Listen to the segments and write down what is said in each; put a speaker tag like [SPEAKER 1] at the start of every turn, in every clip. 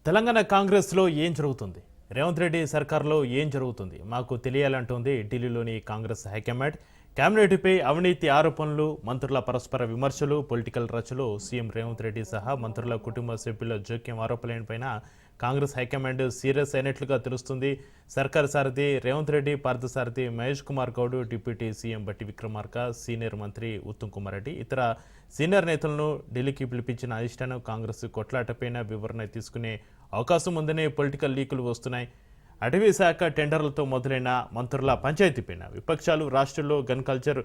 [SPEAKER 1] తెలంగాణ కాంగ్రెస్లో ఏం జరుగుతుంది? రేవంత్ రెడ్డి సర్కార్లో ఏం జరుగుతుంది? మాకు తెలియాలంటోంది ఢిల్లీలోని కాంగ్రెస్ హైకమాండ్. కేబినెట్పై అవినీతి ఆరోపణలు, మంత్రుల పరస్పర విమర్శలు, పొలిటికల్ రచ్చలో సీఎం రేవంత్ రెడ్డి సహా మంత్రుల కుటుంబ సభ్యుల జోక్యం ఆరోపణలపైన కాంగ్రెస్ హైకమాండ్ సీరియస్ అయినట్లుగా తెలుస్తుంది. సర్కార్ సారథి రేవంత్ రెడ్డి, పార్థసారథి మహేష్ కుమార్ గౌడ్, డిప్యూటీ సీఎం బట్టి విక్రమార్క, సీనియర్ మంత్రి ఉత్తమ్ కుమార్ రెడ్డి, ఇతర సీనియర్ నేతలను ఢిల్లీకి పిలిపించిన అధిష్టానం కాంగ్రెస్ కొట్లాటపైన వివరణ తీసుకునే అవకాశం ఉందనే పొలిటికల్ లీకులు వస్తున్నాయి. అటవీ శాఖ టెండర్లతో మొదలైన మంత్రుల పంచాయతీపైన విపక్షాలు రాష్ట్రంలో గన్ కల్చర్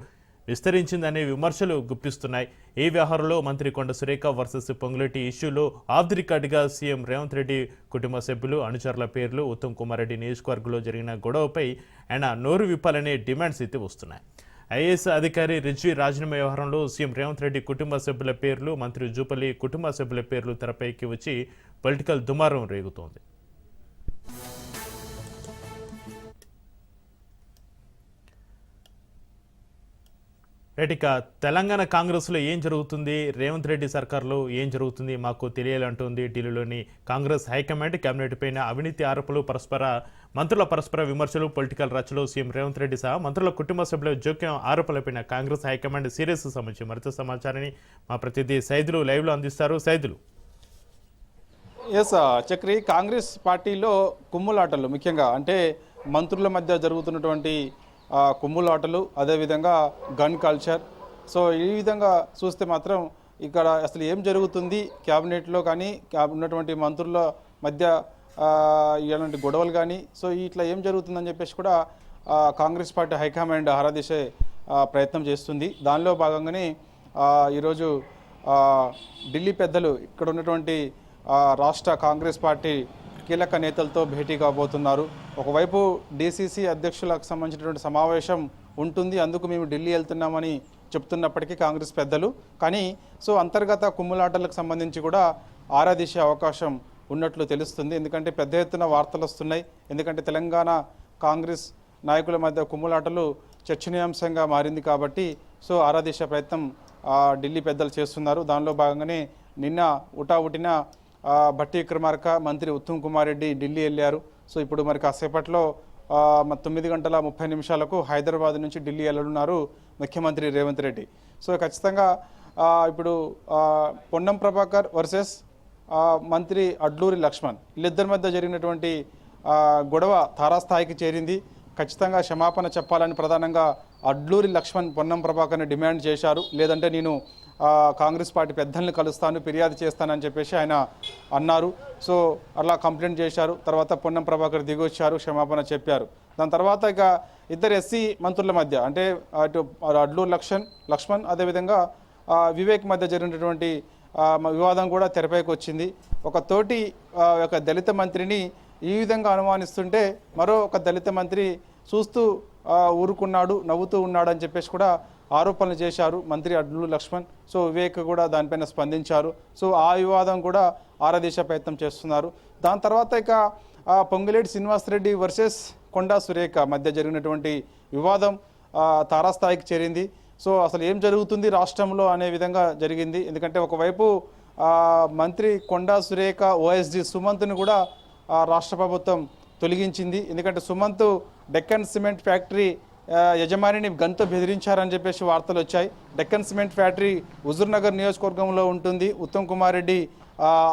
[SPEAKER 1] విస్తరించిందనే విమర్శలు గుప్పిస్తున్నాయి. ఈ వ్యవహారంలో మంత్రి కొండ సురేఖ వర్సెస్ పొంగులేటి ఇష్యూలో ఆఫ్ ది రికార్డుగా సీఎం రేవంత్ రెడ్డి కుటుంబ సభ్యులు, అనుచరుల పేర్లు, ఉత్తమ్ కుమార్ రెడ్డి నియోజకవర్గంలో జరిగిన గొడవపై ఆయన నోరు విప్పాలనే డిమాండ్స్ అయితే వస్తున్నాయి. ఐఏఎస్ అధికారి రిజ్వీ రాజీనామా వ్యవహారంలో సీఎం రేవంత్ రెడ్డి కుటుంబ సభ్యుల పేర్లు, మంత్రి జూపల్లి కుటుంబ సభ్యుల పేర్లు తెరపైకి వచ్చి పొలిటికల్ దుమారం రేగుతోంది. ఇక తెలంగాణ కాంగ్రెస్లో ఏం జరుగుతుంది? రేవంత్ రెడ్డి సర్కార్లో ఏం జరుగుతుంది? మాకు తెలియాలంటోంది ఢిల్లీలోని కాంగ్రెస్ హైకమాండ్. కేబినెట్ పైన అవినీతి ఆరోపణలు, మంత్రుల పరస్పర విమర్శలు, పొలిటికల్ రచ్చలో సీఎం రేవంత్ రెడ్డి సహా మంత్రుల కుటుంబ సభ్యుల జోక్యం ఆరోపణలపైన కాంగ్రెస్ హైకమాండ్ సీరియస్ సంబంధించి మరింత సమాచారాన్ని మా ప్రతినిధి సైదులు లైవ్లో అందిస్తారు. సైదులు.
[SPEAKER 2] ఎస్ చక్రి, కాంగ్రెస్ పార్టీలో కుమ్ములాటలు ముఖ్యంగా అంటే మంత్రుల మధ్య జరుగుతున్నటువంటి కుమ్ములాటలు, అదేవిధంగా గన్ కల్చర్. సో ఈ విధంగా చూస్తే మాత్రం ఇక్కడ అసలు ఏం జరుగుతుంది క్యాబినెట్లో కానీ ఉన్నటువంటి మంత్రుల మధ్య ఇలాంటి గొడవలు కానీ, సో ఇట్లా ఏం జరుగుతుందని చెప్పేసి కూడా కాంగ్రెస్ పార్టీ హైకమాండ్ ఆరాధించే ప్రయత్నం చేస్తుంది. దానిలో భాగంగానే ఈరోజు ఢిల్లీ పెద్దలు ఇక్కడ ఉన్నటువంటి రాష్ట్ర కాంగ్రెస్ పార్టీ కీలక నేతలతో భేటీ కాబోతున్నారు. ఒకవైపు డీసీసీ అధ్యక్షులకు సంబంధించినటువంటి సమావేశం ఉంటుంది, అందుకు మేము ఢిల్లీ వెళ్తున్నామని చెప్తున్నప్పటికీ కాంగ్రెస్ పెద్దలు, కానీ సో అంతర్గత కుమ్ములాటలకు సంబంధించి కూడా ఆరాధించే అవకాశం ఉన్నట్లు తెలుస్తుంది. ఎందుకంటే పెద్ద ఎత్తున వార్తలు వస్తున్నాయి. ఎందుకంటే తెలంగాణ కాంగ్రెస్ నాయకుల మధ్య కుమ్ములాటలు చర్చనీయాంశంగా మారింది కాబట్టి సో ఆరాధించే ప్రయత్నం ఢిల్లీ పెద్దలు చేస్తున్నారు. దానిలో భాగంగానే నిన్న ఉటావుటిన బట్టి విక్రమార్క, మంత్రి ఉత్తమ్ కుమార్ రెడ్డి ఢిల్లీ వెళ్ళారు. సో ఇప్పుడు మరి కాసేపట్లో 9:30 హైదరాబాద్ నుంచి ఢిల్లీ వెళ్ళనున్నారు ముఖ్యమంత్రి రేవంత్ రెడ్డి. సో ఖచ్చితంగా ఇప్పుడు పొన్నం ప్రభాకర్ వర్సెస్ మంత్రి అడ్లూరి లక్ష్మణ్ వీళ్ళిద్దరి మధ్య జరిగినటువంటి గొడవ తారాస్థాయికి చేరింది. ఖచ్చితంగా క్షమాపణ చెప్పాలని ప్రధానంగా అడ్లూరి లక్ష్మణ్ పొన్నం ప్రభాకర్ని డిమాండ్ చేశారు. లేదంటే నేను కాంగ్రెస్ పార్టీ పెద్దల్ని కలుస్తాను, ఫిర్యాదు చేస్తానని చెప్పేసి ఆయన అన్నారు. సో అలా కంప్లైంట్ చేశారు. తర్వాత పొన్నం ప్రభాకర్ దిగొచ్చారు, క్షమాపణ చెప్పారు. దాని తర్వాత ఇక ఇద్దరు ఎస్సీ మంత్రుల మధ్య అంటే అటు అడ్లూరి లక్ష్మణ్ అదేవిధంగా వివేక్ మధ్య జరిగినటువంటి వివాదం కూడా తెరపైకి వచ్చింది. ఒక దళిత మంత్రిని ఈ విధంగా అనుమానిస్తుంటే మరో ఒక దళిత మంత్రి చూస్తూ ఊరుకున్నాడు, నవ్వుతూ ఉన్నాడు అని చెప్పేసి కూడా ఆరోపణలు చేశారు మంత్రి అడ్లూరి లక్ష్మణ్. సో వివేక్ కూడా దానిపైన స్పందించారు. సో ఆ వివాదం కూడా ఆరాధించే ప్రయత్నం చేస్తున్నారు. దాని తర్వాత ఇక పొంగులేటి శ్రీనివాసరెడ్డి వర్సెస్ కొండా సురేఖ మధ్య జరిగినటువంటి వివాదం తారాస్థాయికి చేరింది. సో అసలు ఏం జరుగుతుంది రాష్ట్రంలో అనే విధంగా జరిగింది. ఎందుకంటే ఒకవైపు మంత్రి కొండా సురేఖ ఓఎస్డి సుమంత్ని కూడా రాష్ట్ర ప్రభుత్వం తొలగించింది. ఎందుకంటే సుమంత్ డెక్కన్ సిమెంట్ ఫ్యాక్టరీ యజమానిని గన్తో బెదిరించారని చెప్పేసి వార్తలు వచ్చాయి. డెక్కన్ సిమెంట్ ఫ్యాక్టరీ హుజూర్నగర్ నియోజకవర్గంలో ఉంటుంది. ఉత్తమ్ కుమార్ రెడ్డి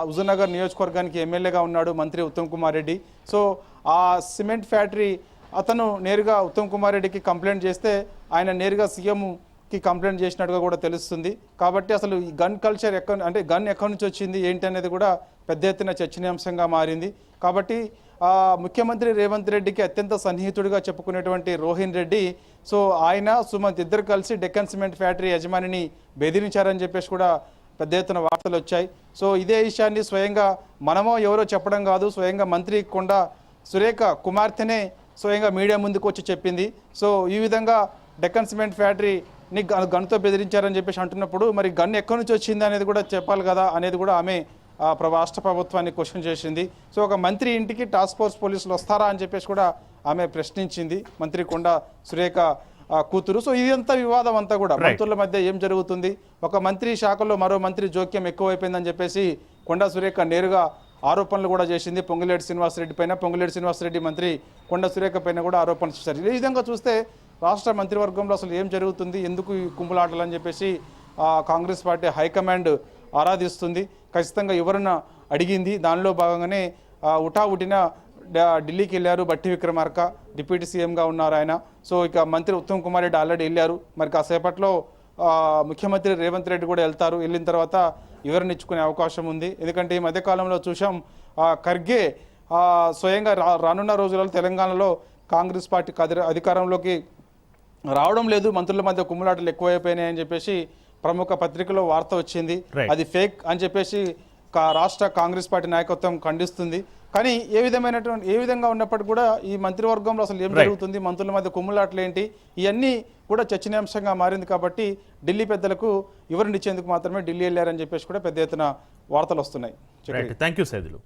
[SPEAKER 2] హుజూర్నగర్ నియోజకవర్గానికి ఎమ్మెల్యేగా ఉన్నాడు మంత్రి ఉత్తమ్ కుమార్ రెడ్డి. సో ఆ సిమెంట్ ఫ్యాక్టరీ అతను నేరుగా ఉత్తమ్ కుమార్ రెడ్డికి కంప్లైంట్ చేస్తే ఆయన నేరుగా సీఎంకి కంప్లైంట్ చేసినట్టుగా కూడా తెలుస్తుంది. కాబట్టి అసలు ఈ గన్ కల్చర్ గన్ ఎక్కడి నుంచి వచ్చింది ఏంటి అనేది కూడా పెద్ద ఎత్తున చర్చనీయాంశంగా మారింది. కాబట్టి ముఖ్యమంత్రి రేవంత్ రెడ్డికి అత్యంత సన్నిహితుడిగా చెప్పుకునేటువంటి రోహిన్ రెడ్డి, సో ఆయన సుమంత్ ఇద్దరు కలిసి డెక్కన్ సిమెంట్ ఫ్యాక్టరీ యజమానిని బెదిరించారని చెప్పేసి కూడా పెద్ద ఎత్తున వార్తలు వచ్చాయి. సో ఇదే విషయాన్ని స్వయంగా మనమో ఎవరో చెప్పడం కాదు, స్వయంగా మంత్రి కొండా సురేఖ కుమార్తెనే స్వయంగా మీడియా ముందుకు వచ్చి చెప్పింది. సో ఈ విధంగా డెక్కన్ సిమెంట్ ఫ్యాక్టరీని గన్తో బెదిరించారని చెప్పేసి అంటున్నప్పుడు మరి గన్ ఎక్కడి నుంచి వచ్చింది అనేది కూడా చెప్పాలి కదా అనేది కూడా ఆమె రాష్ట్ర ప్రభుత్వాన్ని క్వశ్చన్ చేసింది. సో ఒక మంత్రి ఇంటికి టాస్క్ ఫోర్స్ పోలీసులు వస్తారా అని చెప్పేసి కూడా ఆమె ప్రశ్నించింది మంత్రి కొండా సురేఖ కూతురు. సో ఇదంతా వివాదం అంతా కూడా మంత్రుల మధ్య ఏం జరుగుతుంది, ఒక మంత్రి శాఖలో మరో మంత్రి జోక్యం ఎక్కువైపోయిందని చెప్పేసి కొండా సురేఖ నేరుగా ఆరోపణలు కూడా చేసింది. పొంగులేటి శ్రీనివాసరెడ్డి పైన, పొంగులేటి శ్రీనివాసరెడ్డి మంత్రి కొండ సురేఖ పైన కూడా ఆరోపణలు చేశారు. ఈ విధంగా చూస్తే రాష్ట్ర మంత్రివర్గంలో అసలు ఏం జరుగుతుంది, ఎందుకు ఈ కుంభలాటలు అని చెప్పేసి కాంగ్రెస్ పార్టీ హైకమాండ్ ఆరాధిస్తుంది. ఖచ్చితంగా ఎవరన్నా అడిగింది. దానిలో భాగంగానే ఉటావుటిన ఢిల్లీకి వెళ్ళారు బట్టి విక్రమార్క, డిప్యూటీ సీఎంగా ఉన్నారు ఆయన. సో ఇక మంత్రి ఉత్తమ్ కుమార్ రెడ్డి ఆల్రెడీ వెళ్ళారు. మరి కాసేపట్లో ముఖ్యమంత్రి రేవంత్ రెడ్డి కూడా వెళ్తారు. వెళ్ళిన తర్వాత వివరణ ఇచ్చుకునే అవకాశం ఉంది. ఎందుకంటే ఈ మధ్యకాలంలో చూసాం ఖర్గే స్వయంగా రానున్న రోజులలో తెలంగాణలో కాంగ్రెస్ పార్టీ అధికారంలోకి రావడం లేదు, మంత్రుల మధ్య కుమ్ములాటలు ఎక్కువైపోయినాయని చెప్పేసి ప్రముఖ పత్రికలో వార్త వచ్చింది. అది ఫేక్ అని చెప్పేసి రాష్ట్ర కాంగ్రెస్ పార్టీ నాయకత్వం ఖండిస్తుంది. కానీ ఏ విధంగా ఉన్నప్పటికీ కూడా ఈ మంత్రివర్గంలో అసలు ఏం జరుగుతుంది, మంత్రుల మధ్య కుమ్ములాటలు ఏంటి, ఇవన్నీ కూడా చర్చనీయాంశంగా మారింది. కాబట్టి ఢిల్లీ పెద్దలకు వివరణ ఇచ్చేందుకు మాత్రమే ఢిల్లీ వెళ్ళారని చెప్పేసి కూడా పెద్ద ఎత్తున వార్తలు వస్తున్నాయి.
[SPEAKER 1] Thank you Saidulu.